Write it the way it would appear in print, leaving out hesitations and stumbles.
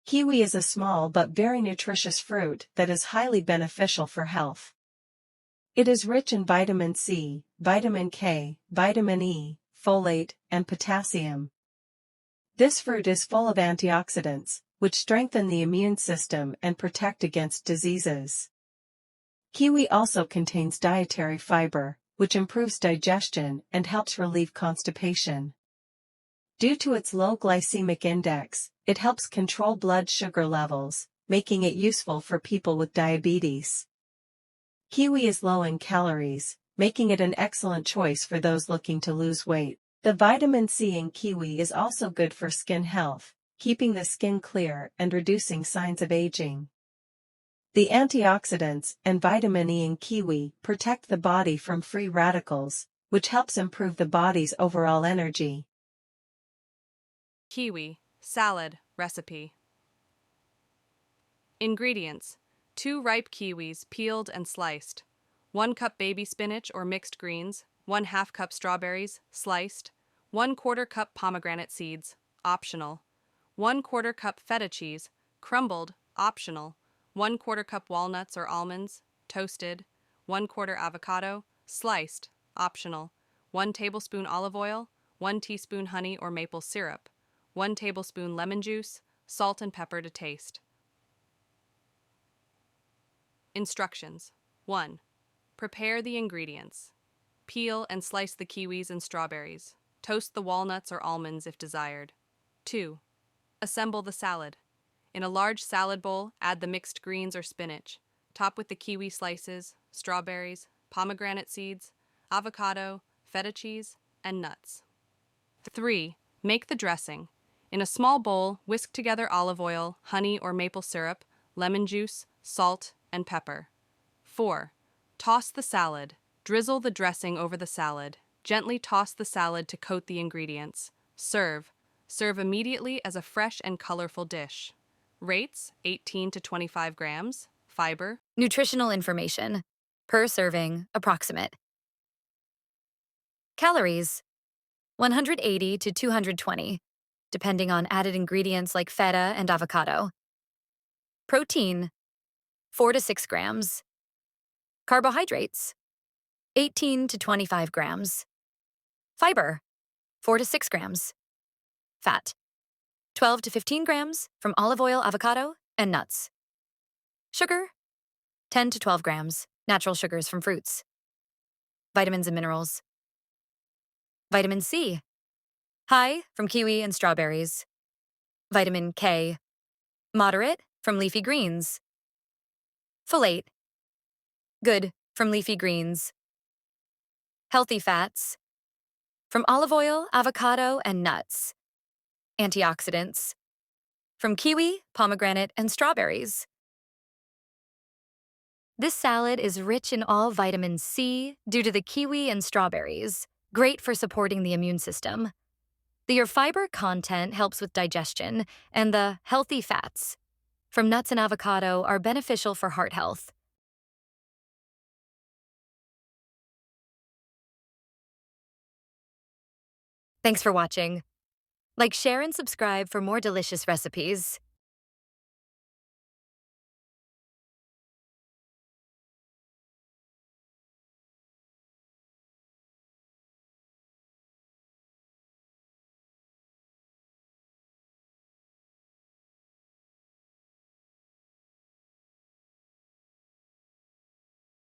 Kiwi is a small but very nutritious fruit that is highly beneficial for health. It is rich in vitamin C, vitamin K, vitamin E, folate, and potassium. This fruit is full of antioxidants, which strengthen the immune system and protect against diseases. Kiwi also contains dietary fiber, which improves digestion and helps relieve constipation. Due to its low glycemic index, it helps control blood sugar levels, making it useful for people with diabetes. Kiwi is low in calories, making it an excellent choice for those looking to lose weight. The vitamin C in kiwi is also good for skin health, keeping the skin clear and reducing signs of aging. The antioxidants and vitamin E in kiwi protect the body from free radicals, which helps improve the body's overall energy. Kiwi salad recipe. Ingredients: 2 ripe kiwis peeled and sliced, 1 cup baby spinach or mixed greens, 1/2 cup strawberries sliced, 1/4 cup pomegranate seeds, optional, 1/4 cup feta cheese, crumbled, optional, 1/4 cup walnuts or almonds, toasted, 1/4 avocado, sliced, optional, 1 tablespoon olive oil, 1 teaspoon honey or maple syrup, 1 tablespoon lemon juice, salt and pepper to taste. Instructions. 1. Prepare the ingredients. Peel and slice the kiwis and strawberries. Toast the walnuts or almonds if desired. 2. Assemble the salad. In a large salad bowl, add the mixed greens or spinach. Top with the kiwi slices, strawberries, pomegranate seeds, avocado, feta cheese, and nuts. 3. Make the dressing. In a small bowl, whisk together olive oil, honey or maple syrup, lemon juice, salt, and pepper. 4. Toss the salad. Drizzle the dressing over the salad. Gently toss the salad to coat the ingredients. Serve. Serve immediately as a fresh and colorful dish. Rates: 18 to 25 grams. Fiber. Nutritional information. Per serving, approximate. Calories: 180 to 220, depending on added ingredients like feta and avocado. Protein: 4 to 6 grams. Carbohydrates: 18 to 25 grams. Fiber: 4 to 6 grams. Fat: 12 to 15 grams from olive oil, avocado, and nuts. Sugar: 10 to 12 grams, natural sugars from fruits. Vitamins and minerals. Vitamin C: high from kiwi and strawberries. Vitamin K: moderate from leafy greens. Folate: good from leafy greens. Healthy fats: from olive oil, avocado, and nuts. Antioxidants: from kiwi, pomegranate, and strawberries. This salad is rich in all vitamin C due to the kiwi and strawberries, great for supporting the immune system. Your fiber content helps with digestion, and the healthy fats from nuts and avocado are beneficial for heart health. Thanks for watching. Like, share, and subscribe for more delicious recipes.